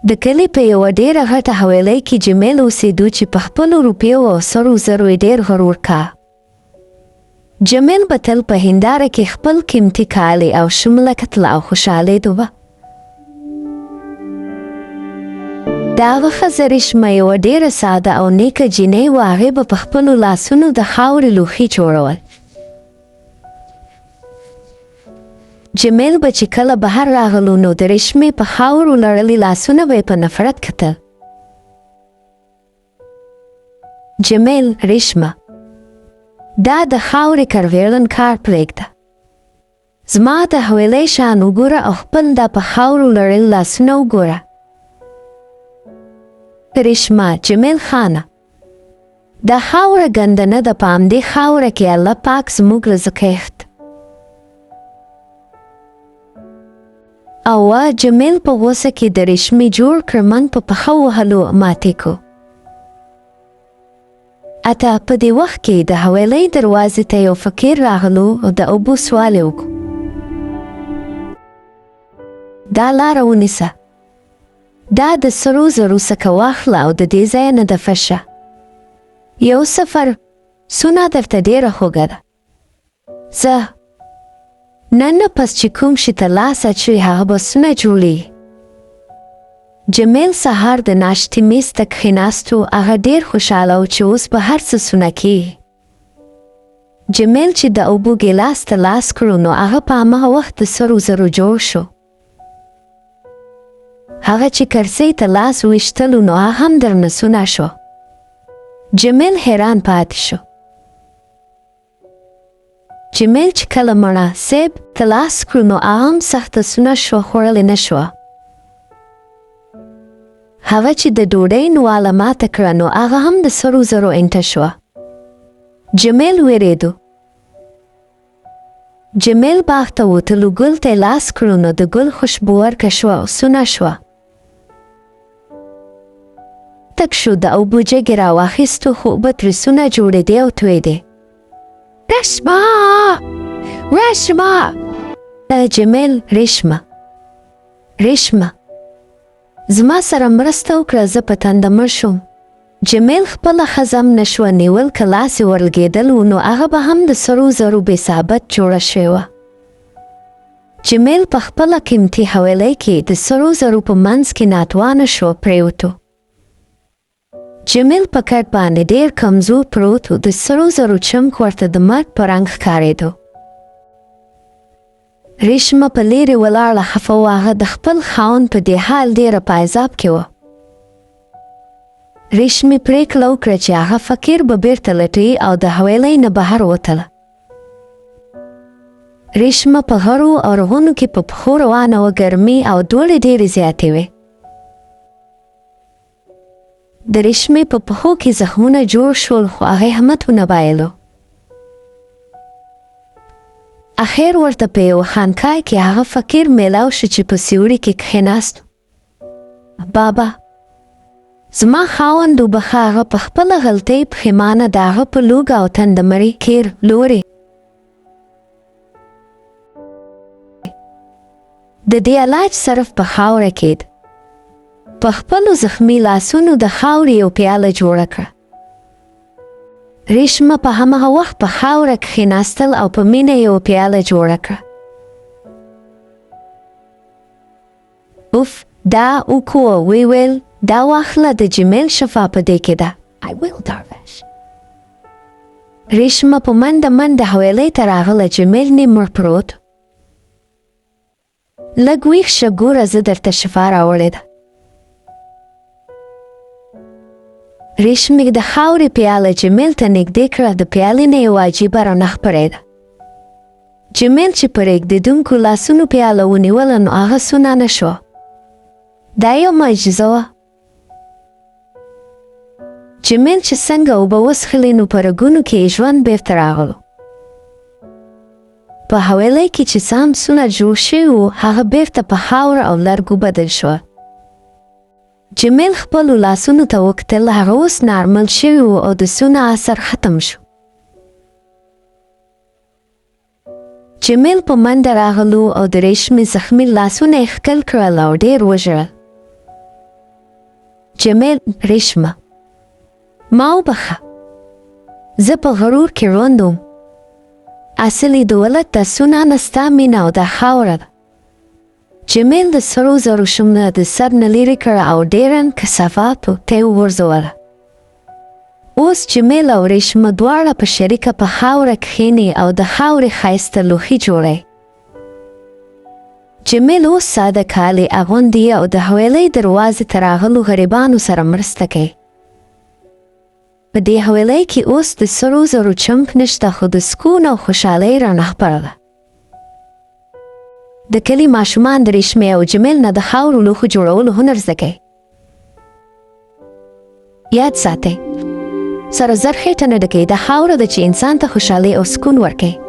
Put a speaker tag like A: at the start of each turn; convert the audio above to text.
A: د کلي په یوه ډېره غټه حویلۍ کې جمیل اوسېدو چې په خپلو روپیو او سرو زرو یې ډېر غرور کا. جمیل به تل په هنداره کې خپل قیمتي کالي او شمله کتله او خوشحالېدو به. د هغه ښځه ریشمه یوه ډېره ساده او نیکه جینۍ وه. هغې به په خپلو لاسونو د خاورې لوښي جوړول. جمیل به چې کله بهر راغلو نو د ریشمې په خاورو لړلي لاسونه به یې په نفرت کتل. جمیل: ریشمه، دا د خاورې کرویړن کار پرېږده. زما د حویلۍ شان وګوره او خپل دا په خاورو لړلي لاسونه وګوره. ریشمه: جمیل خانه، دا خاوره ګنده نه ده. په همدې خاوره کې الله پاک زموږ رزق ایښت. او جمیل په غوسه کې د ریشمې جوړ کرمن په پښه وهلو ماتې کو. اته په دې وخت کې د حویلۍ دروازې ته یو فقیر راغلو او د اوبو سوال یې وکړو. دا لاره ونیسه، دا د سرو زرو څخه واخله او د دې ځایه نه دفع شه. یو سفر سونه درته ډېره خوږه ده. زه نن پس چې کوم شي ته لاس اچوي هغه به سونه جوړي. جمیل سهار د ناشتې میز ته کښېناستو. هغه ډېر خوشحاله و چې اوس به هر څه سونه کېږي. جمیل چې د اوبو ګیلاس ته لاس کړو نو هغه په هماغه وخت د سرو زرو جوړ شو. هغه چې کرسۍ ته لاس ویشتلو نو هغه هم درنه سونه شو. جمیل حیران پاتې شو. جمیل چې کله مړه صیب ته لاس کړو نو هغه هم سخته سونه شوه، خوړلې نه شوه. هغه چې د ډوډۍ نواله ماته کړه نو هغه هم د سرو زرو انټه شوه. جمیل وېرېدو. جمیل باغ ته وتلو، ګل ته یې لاس کړو نو د ګل خوشبو ورکه شوه او سونه شوه. تک شو، د اوبو جګې راواخیستو خو اوبه ترې سونه جوړېدې او تویېدې. ریشمه! ریشمه! جمیل: ریشمه، ریشمه، زما سره مرسته وکړه، زه په تنده مړ شوم. جمیل خپله ښځه هم نه شوه نیول، که لاس یې ولګېدل و نو هغه به هم د سرو زرو بې ثابت جوړه شوې وه. جمیل په خپله قیمتي حویلۍ کې د سرو زرو په منځ کې ناتوانه شو پرېوتو. جمیل په کټ باندې ډېر کمزور پروت و. د سرو زرو چمک ورته د مرګ په رنګ ښکارېدو. ریشمه په لیرې ولاړه خفه وه. هغه د خپل خاوند په دې حال ډېره په عذاب کې وه. ریشمې پرېکړه وکړه چې هغه فقیر به بیرته لټوي او د حویلۍ نه بهر وتله. ریشمه په غرو او رغونو کې په پښو روانه وه. ګرمي او دوړې ډېرې زیاتې وې. د ریشمې په پښو کې زخمونه جوړ شول خو هغې همت ونه بایلو. اخیر ورته په یوه خانقاه کې هغه فقیر میلاو شو چې په سیوري کې کښېناست. بابا، زما خاوند وبخه، هغه په خپله غلطۍ پښیمانه د هغه په لوږه او تندمرۍ کیر لورې. د دې علاج صرف په خاوره کېد. په خپلو زخمي لاسونو د خاورې یو پیاله جوړه کړه. ریشمه په هماغه وخت په خاوره کښېناستل او په مینه یو پیاله جوړه کړه. اوف، دا وکوه، وی ویل دا واخله، د جمیل شفا په دې کې ده. ریشمه په منډه منډه حویلۍ ته راغله. جمیل نیم مړ پروت. لږ ویښ شه، ګوره زه درته شفا راوړې ده. ریشمې د خاورې پیاله جمیل ته نږدې کړه. د پیالې نه یوه عجیبه رڼا خپرېده. جمیل چې په رېږدېدونکو لاسونو پیاله ونیوله نو هغه سونه نه شوه. دا یو معجزه وه. جمیل چې څنګه اوبه وڅښلې نو په رګونو کې یې ژوند بېرته راغلو. په حویلۍ کې چې څه هم سونه جوړ شوي وو هغه بېرته په خاوره او لرګو بدل شوه. جمیل خپلو لاسونو ته وکتل. هغه اوس نارمل شوي وو او د سونه اثر ختم شو. جمیل په منډه راغلو او د ریشمې زخمي لاسونه یې ښکل کړل او ډېر وژړل. جمیل ریشمه ما وبخه زه په غرور کې روند وم. اصلي د ولد درسونه نه ستا مینه او دا خاوره ده. جمیل د سرو زرو شمله د سر نه لرې کړه او ډېرن کثافاتو ته یې وغورځوله. اوس جمیل او ریشمه دواړه په شریکه په خاوره کښېني او د خاورې ښایسته لوښي جوړوي. جمیل اوس ساده کالي اغوندي او د حویلۍ دروازې ته راغلو غریبانو سره مرسته کوي. په دې حویلۍ کې اوس د سرو زرو چمپ نشته خو د سکون او خوشحالۍ رڼا خپره ده. د کلي ماشومان د ریشمې او جمیل نه د خاورو لوښو جوړولو هنر زده کوي. یاد ساتئ سره زر خېټه نه ډکوي، دا خاوره ده چې انسان ته خوشحالۍ او سکون ورکوي.